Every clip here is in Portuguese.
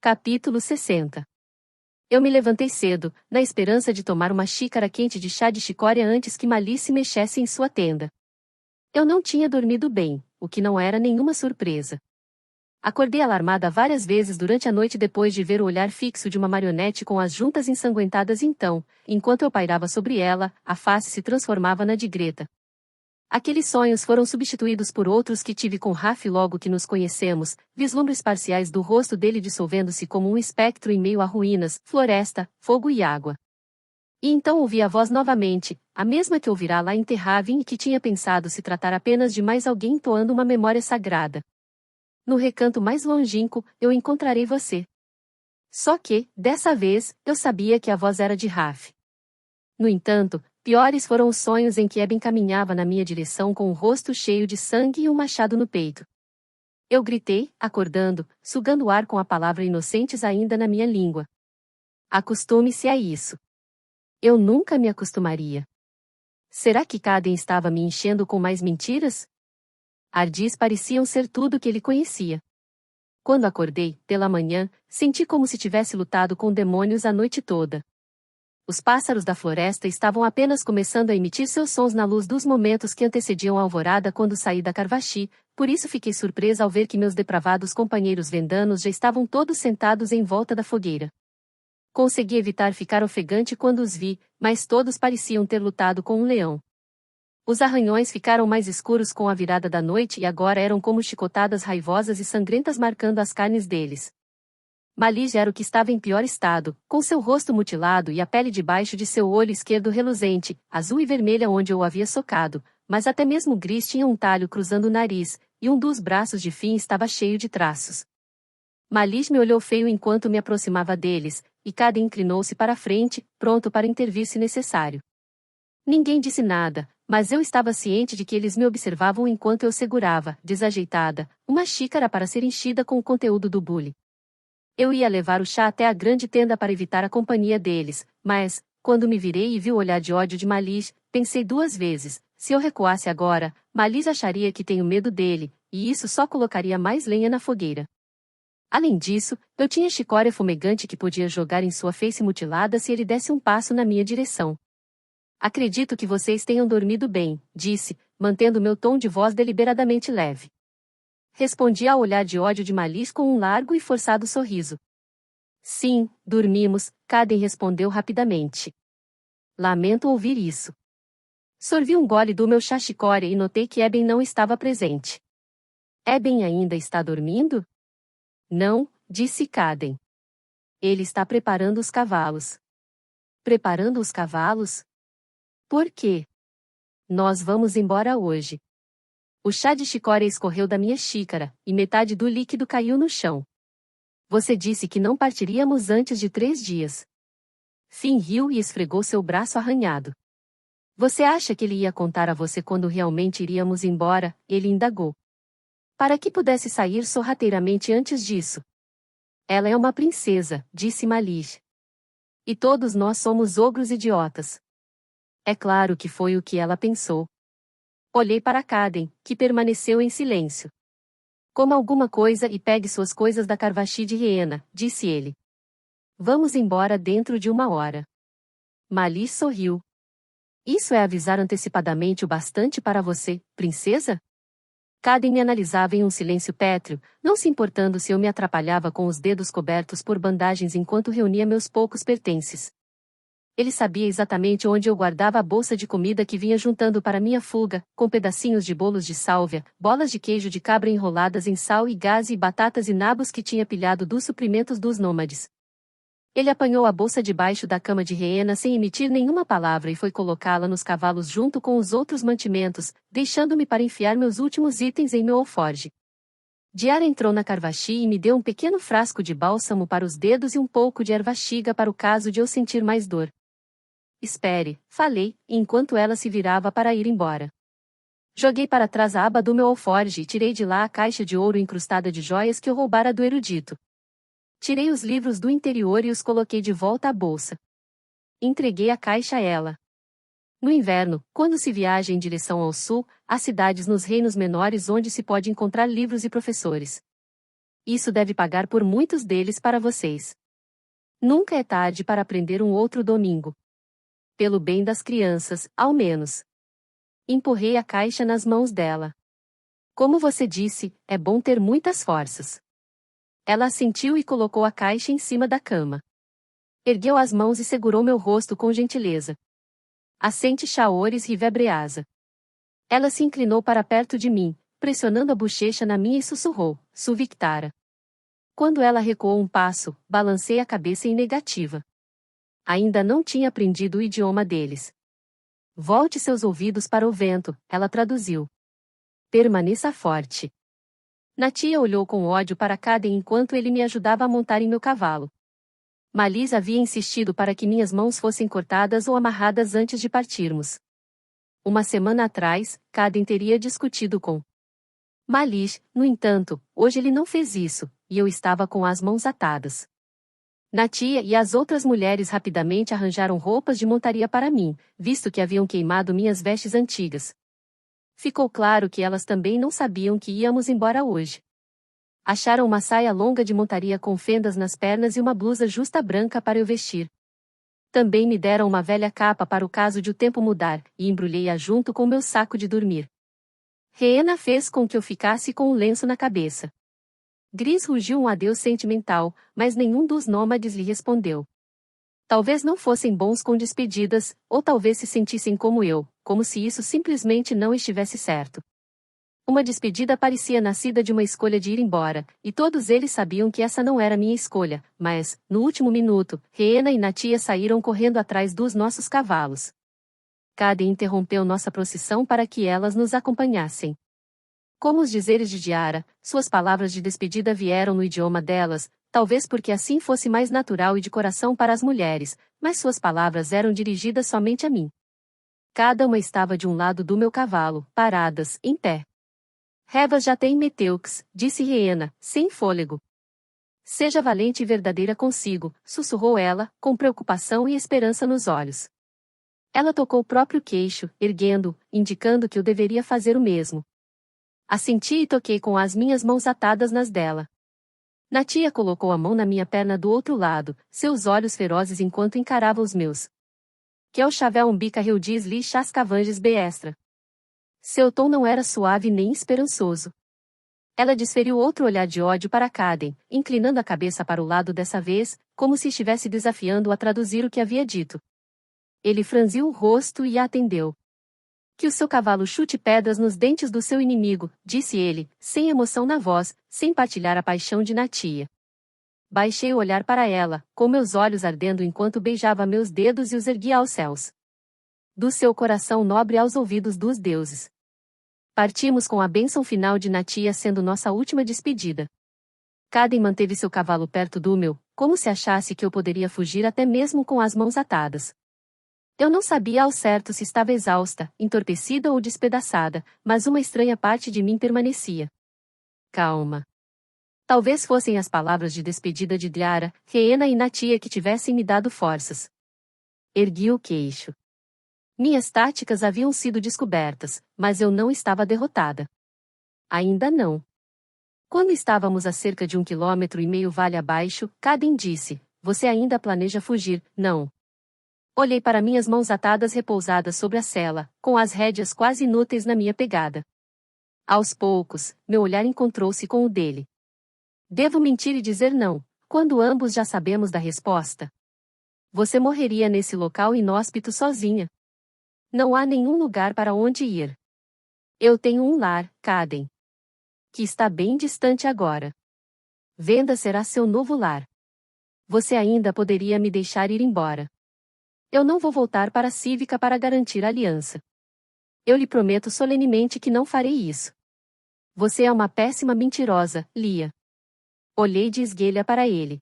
Capítulo 60. Eu me levantei cedo, na esperança de tomar uma xícara quente de chá de chicória antes que Malice mexesse em sua tenda. Eu não tinha dormido bem, o que não era nenhuma surpresa. Acordei alarmada várias vezes durante a noite depois de ver o olhar fixo de uma marionete com as juntas ensanguentadas então, enquanto eu pairava sobre ela, a face se transformava na de Greta. Aqueles sonhos foram substituídos por outros que tive com Raf logo que nos conhecemos, vislumbres parciais do rosto dele dissolvendo-se como um espectro em meio a ruínas, floresta, fogo e água. E então ouvi a voz novamente, a mesma que ouvirá lá em Terravin e que tinha pensado se tratar apenas de mais alguém entoando uma memória sagrada. No recanto mais longínquo, eu encontrarei você. Só que, dessa vez, eu sabia que a voz era de Raf. No entanto, piores foram os sonhos em que Eben caminhava na minha direção com o rosto cheio de sangue e um machado no peito. Eu gritei, acordando, sugando o ar com a palavra inocentes ainda na minha língua. Acostume-se a isso. Eu nunca me acostumaria. Será que Caden estava me enchendo com mais mentiras? Ardis pareciam ser tudo que ele conhecia. Quando acordei, pela manhã, senti como se tivesse lutado com demônios a noite toda. Os pássaros da floresta estavam apenas começando a emitir seus sons na luz dos momentos que antecediam a alvorada quando saí da Carvaxi, por isso fiquei surpresa ao ver que meus depravados companheiros vendanos já estavam todos sentados em volta da fogueira. Consegui evitar ficar ofegante quando os vi, mas todos pareciam ter lutado com um leão. Os arranhões ficaram mais escuros com a virada da noite e agora eram como chicotadas raivosas e sangrentas marcando as carnes deles. Malice era o que estava em pior estado, com seu rosto mutilado e a pele debaixo de seu olho esquerdo reluzente, azul e vermelha onde eu o havia socado, mas até mesmo Gris tinha um talho cruzando o nariz, e um dos braços de Finn estava cheio de traços. Malice me olhou feio enquanto me aproximava deles, e Caden inclinou-se para a frente, pronto para intervir se necessário. Ninguém disse nada, mas eu estava ciente de que eles me observavam enquanto eu segurava, desajeitada, uma xícara para ser enchida com o conteúdo do bule. Eu ia levar o chá até a grande tenda para evitar a companhia deles, mas, quando me virei e vi o olhar de ódio de Malice, pensei duas vezes, se eu recuasse agora, Malice acharia que tenho medo dele, e isso só colocaria mais lenha na fogueira. Além disso, eu tinha chicória fumegante que podia jogar em sua face mutilada se ele desse um passo na minha direção. Acredito que vocês tenham dormido bem, disse, mantendo meu tom de voz deliberadamente leve. Respondi ao olhar de ódio de Malice com um largo e forçado sorriso. Sim, dormimos, Caden respondeu rapidamente. Lamento ouvir isso. Sorvi um gole do meu chá chicória e notei que Eben não estava presente. Eben ainda está dormindo? Não, disse Caden. Ele está preparando os cavalos. Preparando os cavalos? Por quê? Nós vamos embora hoje. O chá de chicória escorreu da minha xícara, e metade do líquido caiu no chão. Você disse que não partiríamos antes de 3 dias. Finn riu e esfregou seu braço arranhado. Você acha que ele ia contar a você quando realmente iríamos embora? Ele indagou. Para que pudesse sair sorrateiramente antes disso. Ela é uma princesa, disse Malice. E todos nós somos ogros idiotas. É claro que foi o que ela pensou. Olhei para Caden, que permaneceu em silêncio. Coma alguma coisa e pegue suas coisas da Carvaxi de Riena, disse ele. Vamos embora dentro de 1 hora. Malice sorriu. Isso é avisar antecipadamente o bastante para você, princesa? Caden me analisava em um silêncio pétreo, não se importando se eu me atrapalhava com os dedos cobertos por bandagens enquanto reunia meus poucos pertences. Ele sabia exatamente onde eu guardava a bolsa de comida que vinha juntando para minha fuga, com pedacinhos de bolos de sálvia, bolas de queijo de cabra enroladas em sal e gaze e batatas e nabos que tinha pilhado dos suprimentos dos nômades. Ele apanhou a bolsa debaixo da cama de Riena sem emitir nenhuma palavra e foi colocá-la nos cavalos junto com os outros mantimentos, deixando-me para enfiar meus últimos itens em meu alforje. Diara entrou na Carvaxi e me deu um pequeno frasco de bálsamo para os dedos e um pouco de erva-xiga para o caso de eu sentir mais dor. Espere, falei, enquanto ela se virava para ir embora. Joguei para trás a aba do meu alforje e tirei de lá a caixa de ouro incrustada de joias que eu roubara do erudito. Tirei os livros do interior e os coloquei de volta à bolsa. Entreguei a caixa a ela. No inverno, quando se viaja em direção ao sul, há cidades nos reinos menores onde se pode encontrar livros e professores. Isso deve pagar por muitos deles para vocês. Nunca é tarde para aprender um outro domingo. Pelo bem das crianças, ao menos. Empurrei a caixa nas mãos dela. Como você disse, é bom ter muitas forças. Ela assentiu e colocou a caixa em cima da cama. Ergueu as mãos e segurou meu rosto com gentileza. Assente Shaores Rivebreasa. Ela se inclinou para perto de mim, pressionando a bochecha na minha e sussurrou, Suvictara. Quando ela recuou um passo, balancei a cabeça em negativa. Ainda não tinha aprendido o idioma deles. Volte seus ouvidos para o vento, ela traduziu. Permaneça forte. Natia olhou com ódio para Caden enquanto ele me ajudava a montar em meu cavalo. Malis havia insistido para que minhas mãos fossem cortadas ou amarradas antes de partirmos. Uma semana atrás, Caden teria discutido com Malis, no entanto, hoje ele não fez isso, e eu estava com as mãos atadas. Natia e as outras mulheres rapidamente arranjaram roupas de montaria para mim, visto que haviam queimado minhas vestes antigas. Ficou claro que elas também não sabiam que íamos embora hoje. Acharam uma saia longa de montaria com fendas nas pernas e uma blusa justa branca para eu vestir. Também me deram uma velha capa para o caso de o tempo mudar, e embrulhei-a junto com meu saco de dormir. Rena fez com que eu ficasse com o lenço na cabeça. Gris rugiu um adeus sentimental, mas nenhum dos nômades lhe respondeu. Talvez não fossem bons com despedidas, ou talvez se sentissem como eu, como se isso simplesmente não estivesse certo. Uma despedida parecia nascida de uma escolha de ir embora, e todos eles sabiam que essa não era minha escolha, mas, no último minuto, Rena e Natia saíram correndo atrás dos nossos cavalos. Caden interrompeu nossa procissão para que elas nos acompanhassem. Como os dizeres de Diara, suas palavras de despedida vieram no idioma delas, talvez porque assim fosse mais natural e de coração para as mulheres, mas suas palavras eram dirigidas somente a mim. Cada uma estava de um lado do meu cavalo, paradas, em pé. Revas já tem Meteux, disse Rena, sem fôlego. Seja valente e verdadeira consigo, sussurrou ela, com preocupação e esperança nos olhos. Ela tocou o próprio queixo, erguendo, indicando que eu deveria fazer o mesmo. Assenti e toquei com as minhas mãos atadas nas dela. Natia colocou a mão na minha perna do outro lado, seus olhos ferozes enquanto encarava os meus. Que é o chavel umbica reudis li chascavanges beestra. Seu tom não era suave nem esperançoso. Ela desferiu outro olhar de ódio para Caden, inclinando a cabeça para o lado dessa vez, como se estivesse desafiando-o a traduzir o que havia dito. Ele franziu o rosto e a atendeu. Que o seu cavalo chute pedras nos dentes do seu inimigo, disse ele, sem emoção na voz, sem partilhar a paixão de Natia. Baixei o olhar para ela, com meus olhos ardendo enquanto beijava meus dedos e os erguia aos céus. Do seu coração nobre aos ouvidos dos deuses. Partimos com a bênção final de Natia sendo nossa última despedida. Caden manteve seu cavalo perto do meu, como se achasse que eu poderia fugir até mesmo com as mãos atadas. Eu não sabia ao certo se estava exausta, entorpecida ou despedaçada, mas uma estranha parte de mim permanecia. Calma. Talvez fossem as palavras de despedida de Diara, Rena e Natia que tivessem me dado forças. Ergui o queixo. Minhas táticas haviam sido descobertas, mas eu não estava derrotada. Ainda não. Quando estávamos a cerca de 1,5 km vale abaixo, Caden disse, você ainda planeja fugir, não? Olhei para minhas mãos atadas repousadas sobre a sela, com as rédeas quase inúteis na minha pegada. Aos poucos, meu olhar encontrou-se com o dele. Devo mentir e dizer não, quando ambos já sabemos da resposta? Você morreria nesse local inóspito sozinha. Não há nenhum lugar para onde ir. Eu tenho um lar, Caden. Que está bem distante agora. Venda será seu novo lar. Você ainda poderia me deixar ir embora. Eu não vou voltar para a Cívica para garantir a aliança. Eu lhe prometo solenemente que não farei isso. Você é uma péssima mentirosa, Lia. Olhei de esguelha para ele.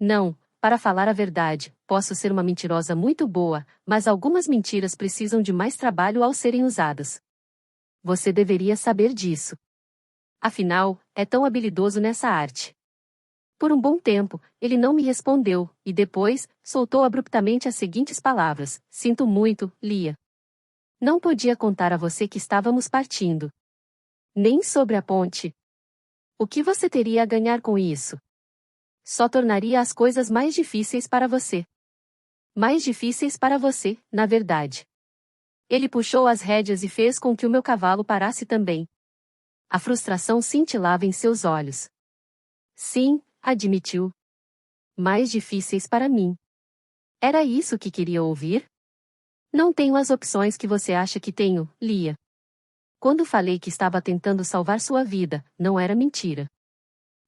Não, para falar a verdade, posso ser uma mentirosa muito boa, mas algumas mentiras precisam de mais trabalho ao serem usadas. Você deveria saber disso. Afinal, é tão habilidoso nessa arte. Por um bom tempo, ele não me respondeu, e depois, soltou abruptamente as seguintes palavras, sinto muito, Lia. Não podia contar a você que estávamos partindo. Nem sobre a ponte. O que você teria a ganhar com isso? Só tornaria as coisas mais difíceis para você. Mais difíceis para você, na verdade. Ele puxou as rédeas e fez com que o meu cavalo parasse também. A frustração cintilava em seus olhos. Sim, admitiu. Mais difíceis para mim. Era isso que queria ouvir? Não tenho as opções que você acha que tenho, Lia. Quando falei que estava tentando salvar sua vida, não era mentira.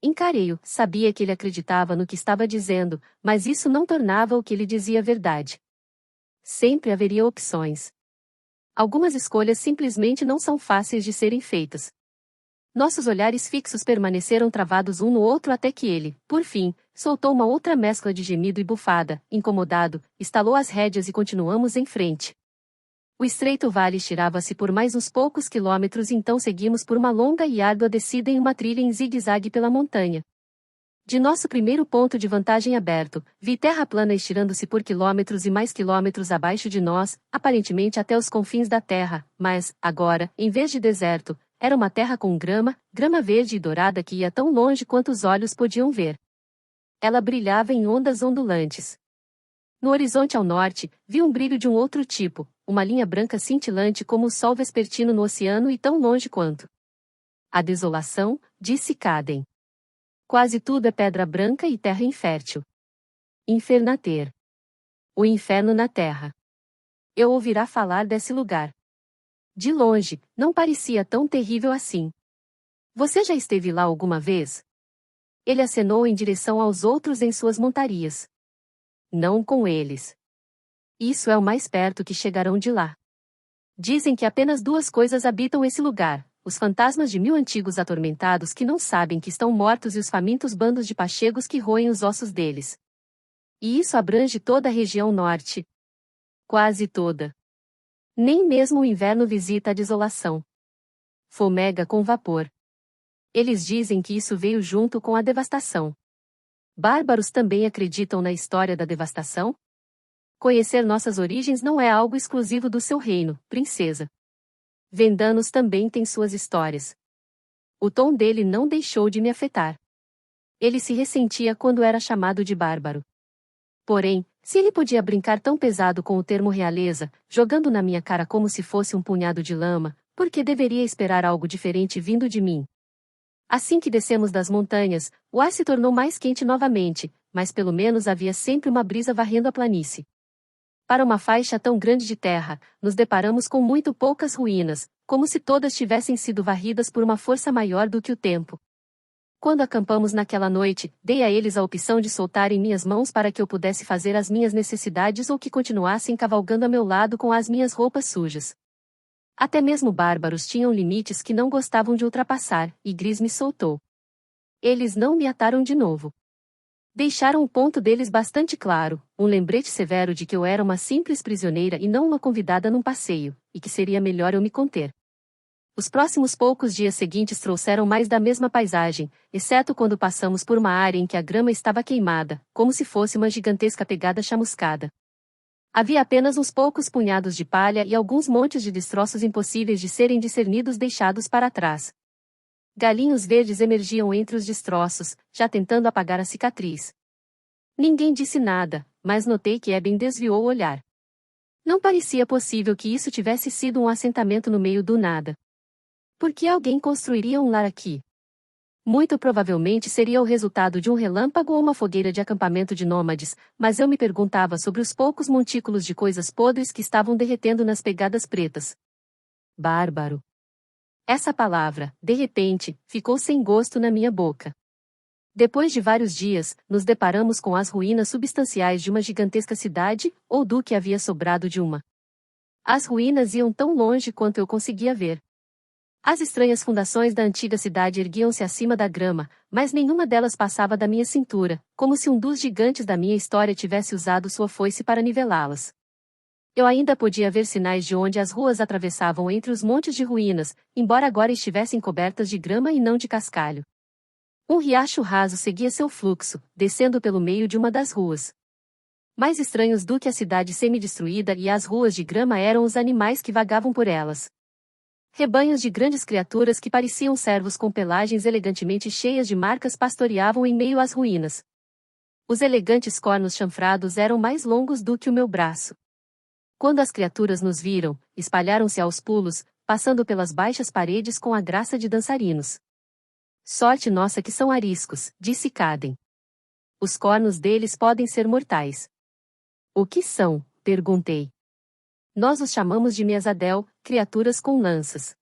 Encarei-o, sabia que ele acreditava no que estava dizendo, mas isso não tornava o que ele dizia verdade. Sempre haveria opções. Algumas escolhas simplesmente não são fáceis de serem feitas. Nossos olhares fixos permaneceram travados um no outro até que ele, por fim, soltou uma outra mescla de gemido e bufada, incomodado, estalou as rédeas e continuamos em frente. O estreito vale estirava-se por mais uns poucos quilômetros e então seguimos por uma longa e árdua descida em uma trilha em zigue-zague pela montanha. De nosso primeiro ponto de vantagem aberto, vi terra plana estirando-se por quilômetros e mais quilômetros abaixo de nós, aparentemente até os confins da terra, mas, agora, em vez de deserto, era uma terra com grama verde e dourada que ia tão longe quanto os olhos podiam ver. Ela brilhava em ondas ondulantes. No horizonte ao norte, vi um brilho de um outro tipo, uma linha branca cintilante como o sol vespertino no oceano e tão longe quanto. A desolação, disse Caden. Quase tudo é pedra branca e terra infértil. Infernater. O inferno na terra. Eu ouvirá falar desse lugar. De longe, não parecia tão terrível assim. Você já esteve lá alguma vez? Ele acenou em direção aos outros em suas montarias. Não com eles. Isso é o mais perto que chegarão de lá. Dizem que apenas duas coisas habitam esse lugar: os fantasmas de 1000 antigos atormentados que não sabem que estão mortos e os famintos bandos de pachegos que roem os ossos deles. E isso abrange toda a região norte. Quase toda. Nem mesmo o inverno visita a desolação. Fomega com vapor. Eles dizem que isso veio junto com a devastação. Bárbaros também acreditam na história da devastação? Conhecer nossas origens não é algo exclusivo do seu reino, princesa. Vendanos também têm suas histórias. O tom dele não deixou de me afetar. Ele se ressentia quando era chamado de bárbaro. Porém, se ele podia brincar tão pesado com o termo realeza, jogando na minha cara como se fosse um punhado de lama, por que deveria esperar algo diferente vindo de mim? Assim que descemos das montanhas, o ar se tornou mais quente novamente, mas pelo menos havia sempre uma brisa varrendo a planície. Para uma faixa tão grande de terra, nos deparamos com muito poucas ruínas, como se todas tivessem sido varridas por uma força maior do que o tempo. Quando acampamos naquela noite, dei a eles a opção de soltarem minhas mãos para que eu pudesse fazer as minhas necessidades ou que continuassem cavalgando a meu lado com as minhas roupas sujas. Até mesmo bárbaros tinham limites que não gostavam de ultrapassar, e Gris me soltou. Eles não me ataram de novo. Deixaram o ponto deles bastante claro, um lembrete severo de que eu era uma simples prisioneira e não uma convidada num passeio, e que seria melhor eu me conter. Os próximos poucos dias seguintes trouxeram mais da mesma paisagem, exceto quando passamos por uma área em que a grama estava queimada, como se fosse uma gigantesca pegada chamuscada. Havia apenas uns poucos punhados de palha e alguns montes de destroços impossíveis de serem discernidos deixados para trás. Galinhos verdes emergiam entre os destroços, já tentando apagar a cicatriz. Ninguém disse nada, mas notei que Eben desviou o olhar. Não parecia possível que isso tivesse sido um assentamento no meio do nada. Por que alguém construiria um lar aqui? Muito provavelmente seria o resultado de um relâmpago ou uma fogueira de acampamento de nômades, mas eu me perguntava sobre os poucos montículos de coisas podres que estavam derretendo nas pegadas pretas. Bárbaro. Essa palavra, de repente, ficou sem gosto na minha boca. Depois de vários dias, nos deparamos com as ruínas substanciais de uma gigantesca cidade, ou do que havia sobrado de uma. As ruínas iam tão longe quanto eu conseguia ver. As estranhas fundações da antiga cidade erguiam-se acima da grama, mas nenhuma delas passava da minha cintura, como se um dos gigantes da minha história tivesse usado sua foice para nivelá-las. Eu ainda podia ver sinais de onde as ruas atravessavam entre os montes de ruínas, embora agora estivessem cobertas de grama e não de cascalho. Um riacho raso seguia seu fluxo, descendo pelo meio de uma das ruas. Mais estranhos do que a cidade semi-destruída e as ruas de grama eram os animais que vagavam por elas. Rebanhos de grandes criaturas que pareciam servos com pelagens elegantemente cheias de marcas pastoreavam em meio às ruínas. Os elegantes cornos chanfrados eram mais longos do que o meu braço. Quando as criaturas nos viram, espalharam-se aos pulos, passando pelas baixas paredes com a graça de dançarinos. Sorte nossa que são ariscos, disse Caden. Os cornos deles podem ser mortais. O que são? Perguntei. Nós os chamamos de Mesadel, criaturas com lanças.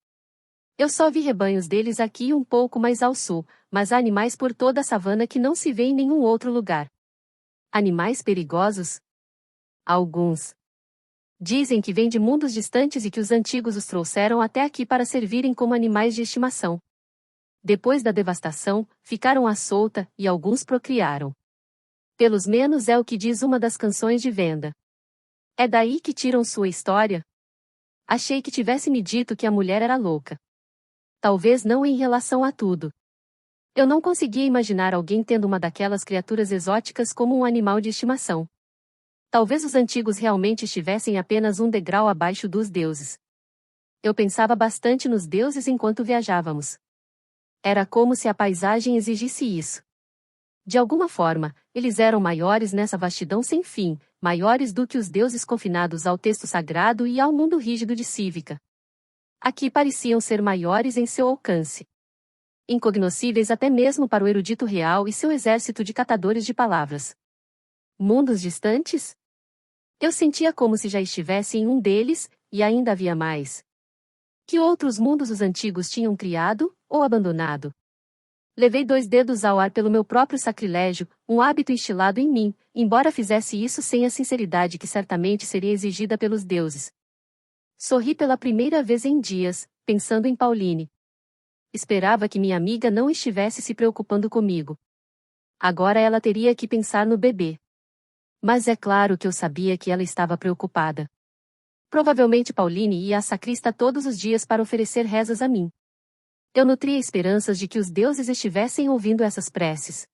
Eu só vi rebanhos deles aqui um pouco mais ao sul, mas há animais por toda a savana que não se vê em nenhum outro lugar. Animais perigosos? Alguns. Dizem que vêm de mundos distantes e que os antigos os trouxeram até aqui para servirem como animais de estimação. Depois da devastação, ficaram à solta, e alguns procriaram. Pelos menos é o que diz uma das canções de venda. É daí que tiram sua história? Achei que tivesse me dito que a mulher era louca. Talvez não em relação a tudo. Eu não conseguia imaginar alguém tendo uma daquelas criaturas exóticas como um animal de estimação. Talvez os antigos realmente estivessem apenas um degrau abaixo dos deuses. Eu pensava bastante nos deuses enquanto viajávamos. Era como se a paisagem exigisse isso. De alguma forma, eles eram maiores nessa vastidão sem fim, maiores do que os deuses confinados ao texto sagrado e ao mundo rígido de Cívica. Aqui pareciam ser maiores em seu alcance. Incognoscíveis até mesmo para o erudito real e seu exército de catadores de palavras. Mundos distantes? Eu sentia como se já estivesse em um deles, e ainda havia mais. Que outros mundos os antigos tinham criado, ou abandonado? Levei 2 dedos ao ar pelo meu próprio sacrilégio, um hábito instilado em mim, embora fizesse isso sem a sinceridade que certamente seria exigida pelos deuses. Sorri pela primeira vez em dias, pensando em Pauline. Esperava que minha amiga não estivesse se preocupando comigo. Agora ela teria que pensar no bebê. Mas é claro que eu sabia que ela estava preocupada. Provavelmente Pauline ia à sacrista todos os dias para oferecer rezas a mim. Eu nutria esperanças de que os deuses estivessem ouvindo essas preces.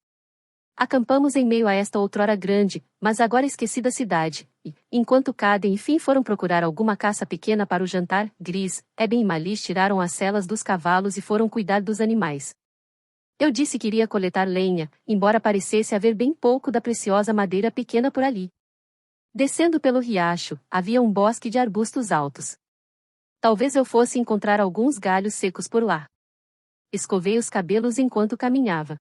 Acampamos em meio a esta outrora grande, mas agora esquecida cidade, e, enquanto Caden e Finn foram procurar alguma caça pequena para o jantar, Gris, Eben e Malis tiraram as selas dos cavalos e foram cuidar dos animais. Eu disse que iria coletar lenha, embora parecesse haver bem pouco da preciosa madeira pequena por ali. Descendo pelo riacho, havia um bosque de arbustos altos. Talvez eu fosse encontrar alguns galhos secos por lá. Escovei os cabelos enquanto caminhava.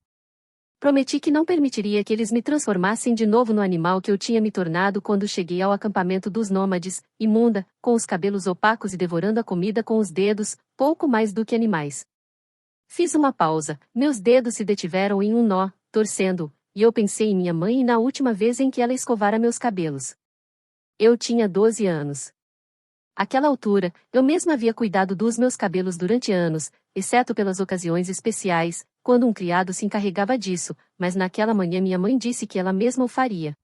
Prometi que não permitiria que eles me transformassem de novo no animal que eu tinha me tornado quando cheguei ao acampamento dos nômades, imunda, com os cabelos opacos e devorando a comida com os dedos, pouco mais do que animais. Fiz uma pausa, meus dedos se detiveram em um nó, torcendo, e eu pensei em minha mãe e na última vez em que ela escovara meus cabelos. Eu tinha 12 anos. Àquela altura, eu mesma havia cuidado dos meus cabelos durante anos, exceto pelas ocasiões especiais, quando um criado se encarregava disso, mas naquela manhã minha mãe disse que ela mesma o faria.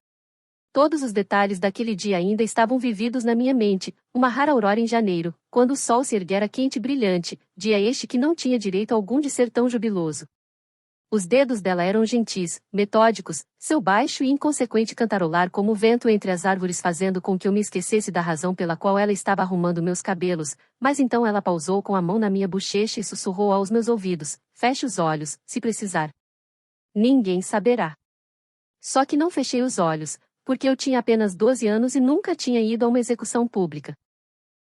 Todos os detalhes daquele dia ainda estavam vividos na minha mente, uma rara aurora em janeiro, quando o sol se erguera quente e brilhante, dia este que não tinha direito algum de ser tão jubiloso. Os dedos dela eram gentis, metódicos, seu baixo e inconsequente cantarolar como o vento entre as árvores fazendo com que eu me esquecesse da razão pela qual ela estava arrumando meus cabelos, mas então ela pausou com a mão na minha bochecha e sussurrou aos meus ouvidos, feche os olhos, se precisar. Ninguém saberá. Só que não fechei os olhos, porque eu tinha apenas 12 anos e nunca tinha ido a uma execução pública.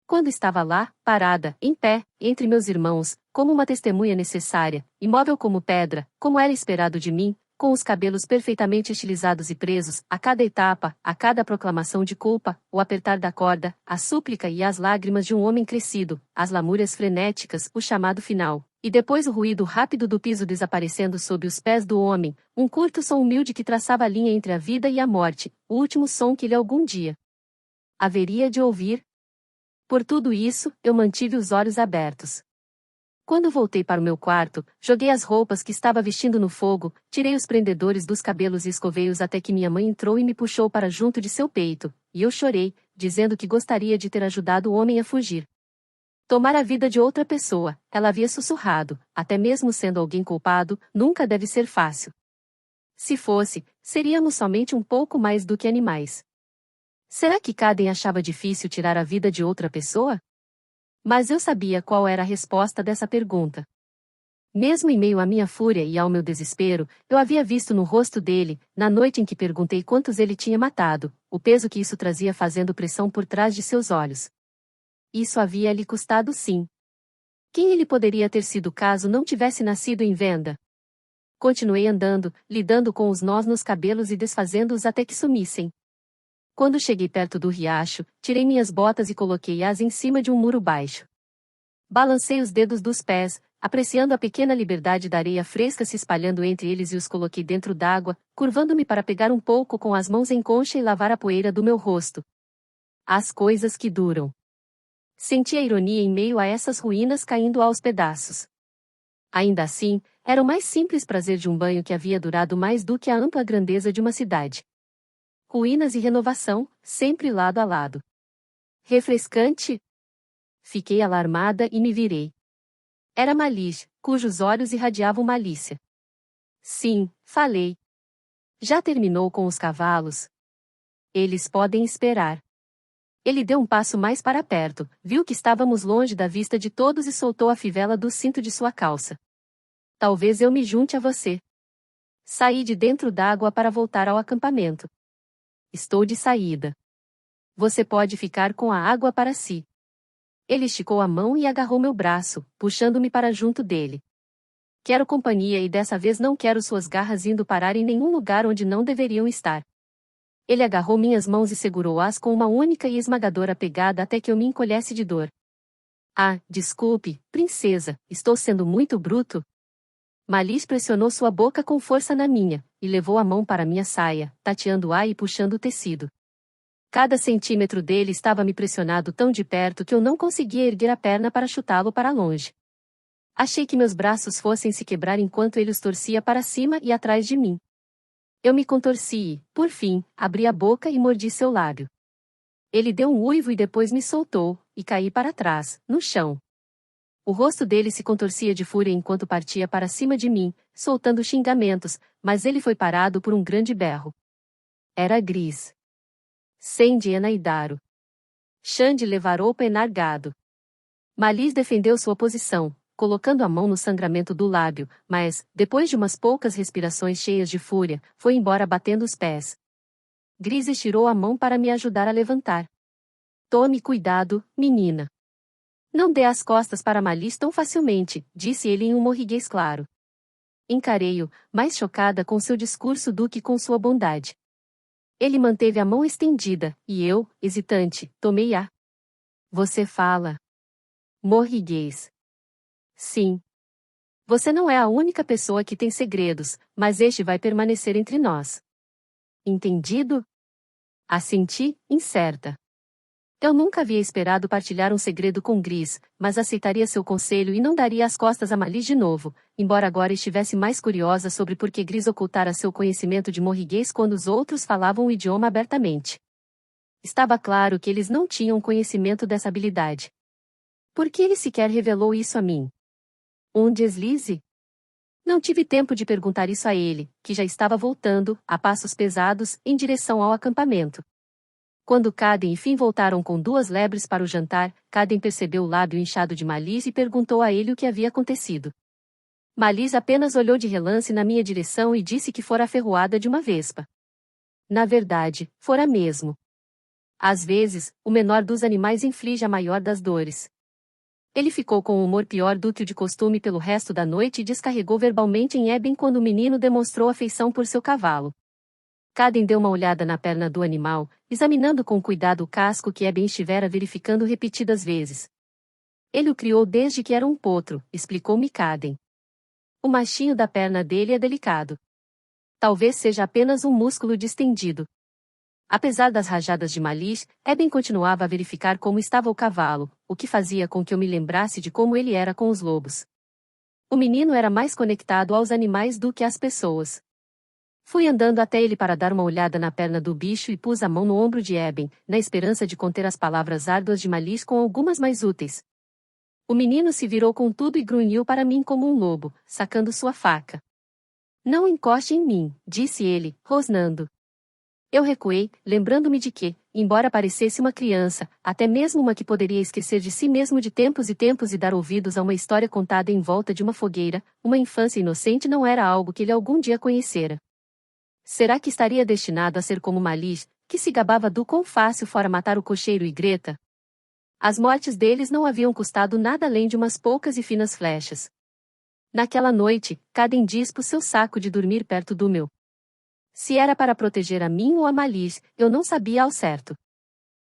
Quando estava lá, parada, em pé, entre meus irmãos, como uma testemunha necessária, imóvel como pedra, como era esperado de mim, com os cabelos perfeitamente estilizados e presos, a cada etapa, a cada proclamação de culpa, o apertar da corda, a súplica e as lágrimas de um homem crescido, as lamúrias frenéticas, o chamado final, e depois o ruído rápido do piso desaparecendo sob os pés do homem, um curto som humilde que traçava a linha entre a vida e a morte, o último som que ele algum dia haveria de ouvir. Por tudo isso, eu mantive os olhos abertos. Quando voltei para o meu quarto, joguei as roupas que estava vestindo no fogo, tirei os prendedores dos cabelos e escovei-os até que minha mãe entrou e me puxou para junto de seu peito, e eu chorei, dizendo que gostaria de ter ajudado o homem a fugir. Tomar a vida de outra pessoa, ela havia sussurrado, até mesmo sendo alguém culpado, nunca deve ser fácil. Se fosse, seríamos somente um pouco mais do que animais. Será que Caden achava difícil tirar a vida de outra pessoa? Mas eu sabia qual era a resposta dessa pergunta. Mesmo em meio à minha fúria e ao meu desespero, eu havia visto no rosto dele, na noite em que perguntei quantos ele tinha matado, o peso que isso trazia fazendo pressão por trás de seus olhos. Isso havia lhe custado sim. Quem ele poderia ter sido caso não tivesse nascido em venda? Continuei andando, lidando com os nós nos cabelos e desfazendo-os até que sumissem. Quando cheguei perto do riacho, tirei minhas botas e coloquei-as em cima de um muro baixo. Balancei os dedos dos pés, apreciando a pequena liberdade da areia fresca se espalhando entre eles e os coloquei dentro d'água, curvando-me para pegar um pouco com as mãos em concha e lavar a poeira do meu rosto. As coisas que duram. Senti a ironia em meio a essas ruínas caindo aos pedaços. Ainda assim, era o mais simples prazer de um banho que havia durado mais do que a ampla grandeza de uma cidade. Ruínas e renovação, sempre lado a lado. Refrescante? Fiquei alarmada e me virei. Era Malice, cujos olhos irradiavam malícia. Sim, falei. Já terminou com os cavalos? Eles podem esperar. Ele deu um passo mais para perto, viu que estávamos longe da vista de todos e soltou a fivela do cinto de sua calça. Talvez eu me junte a você. Saí de dentro d'água para voltar ao acampamento. Estou de saída. Você pode ficar com a água para si. Ele esticou a mão e agarrou meu braço, puxando-me para junto dele. Quero companhia e dessa vez não quero suas garras indo parar em nenhum lugar onde não deveriam estar. Ele agarrou minhas mãos e segurou-as com uma única e esmagadora pegada até que eu me encolhesse de dor. Ah, desculpe, princesa, estou sendo muito bruto? Malice pressionou sua boca com força na minha, e levou a mão para minha saia, tateando-a e puxando o tecido. Cada centímetro dele estava me pressionado tão de perto que eu não conseguia erguer a perna para chutá-lo para longe. Achei que meus braços fossem se quebrar enquanto ele os torcia para cima e atrás de mim. Eu me contorci e, por fim, abri a boca e mordi seu lábio. Ele deu um uivo e depois me soltou, e caí para trás, no chão. O rosto dele se contorcia de fúria enquanto partia para cima de mim, soltando xingamentos, mas ele foi parado por um grande berro. Era Gris. Sandy Enaidaro. Xande levarou penargado. Malice defendeu sua posição, colocando a mão no sangramento do lábio, mas, depois de umas poucas respirações cheias de fúria, foi embora batendo os pés. Gris estirou a mão para me ajudar a levantar. Tome cuidado, menina. Não dê as costas para Malice tão facilmente, disse ele em um morriguês claro. Encarei-o, mais chocada com seu discurso do que com sua bondade. Ele manteve a mão estendida, e eu, hesitante, tomei-a. Você fala. Morriguês. Sim. Você não é a única pessoa que tem segredos, mas este vai permanecer entre nós. Entendido? Assenti, incerta. Eu nunca havia esperado partilhar um segredo com Gris, mas aceitaria seu conselho e não daria as costas a Malice de novo, embora agora estivesse mais curiosa sobre por que Gris ocultara seu conhecimento de morriguês quando os outros falavam o idioma abertamente. Estava claro que eles não tinham conhecimento dessa habilidade. Por que ele sequer revelou isso a mim? Um deslize? Não tive tempo de perguntar isso a ele, que já estava voltando, a passos pesados, em direção ao acampamento. Quando Caden enfim voltaram com 2 lebres para o jantar, Caden percebeu o lábio inchado de Malice e perguntou a ele o que havia acontecido. Malice apenas olhou de relance na minha direção e disse que fora a ferroada de uma vespa. Na verdade, fora mesmo. Às vezes, o menor dos animais inflige a maior das dores. Ele ficou com um humor pior do que o de costume pelo resto da noite e descarregou verbalmente em Eben quando o menino demonstrou afeição por seu cavalo. Caden deu uma olhada na perna do animal, examinando com cuidado o casco que Eben estivera verificando repetidas vezes. Ele o criou desde que era um potro, explicou-me Caden. O machinho da perna dele é delicado. Talvez seja apenas um músculo distendido. Apesar das rajadas de Malice, Eben continuava a verificar como estava o cavalo, o que fazia com que eu me lembrasse de como ele era com os lobos. O menino era mais conectado aos animais do que às pessoas. Fui andando até ele para dar uma olhada na perna do bicho e pus a mão no ombro de Eben, na esperança de conter as palavras árduas de Malice com algumas mais úteis. O menino se virou com tudo e grunhiu para mim como um lobo, sacando sua faca. Não encoste em mim, disse ele, rosnando. Eu recuei, lembrando-me de que, embora parecesse uma criança, até mesmo uma que poderia esquecer de si mesmo de tempos e tempos e dar ouvidos a uma história contada em volta de uma fogueira, uma infância inocente não era algo que ele algum dia conhecera. Será que estaria destinado a ser como Malice, que se gabava do quão fácil fora matar o cocheiro e Greta? As mortes deles não haviam custado nada além de umas poucas e finas flechas. Naquela noite, cada dispôs seu saco de dormir perto do meu. Se era para proteger a mim ou a Malice, eu não sabia ao certo.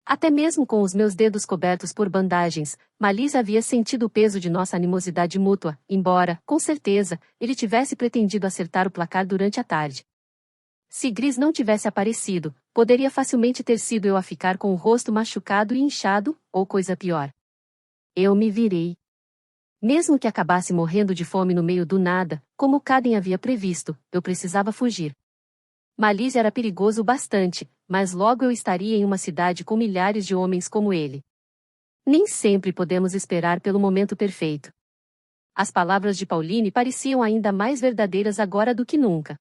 Até mesmo com os meus dedos cobertos por bandagens, Malice havia sentido o peso de nossa animosidade mútua, embora, com certeza, ele tivesse pretendido acertar o placar durante a tarde. Se Gris não tivesse aparecido, poderia facilmente ter sido eu a ficar com o rosto machucado e inchado, ou coisa pior. Eu me virei. Mesmo que acabasse morrendo de fome no meio do nada, como Caden havia previsto, eu precisava fugir. Malice era perigoso bastante, mas logo eu estaria em uma cidade com milhares de homens como ele. Nem sempre podemos esperar pelo momento perfeito. As palavras de Pauline pareciam ainda mais verdadeiras agora do que nunca.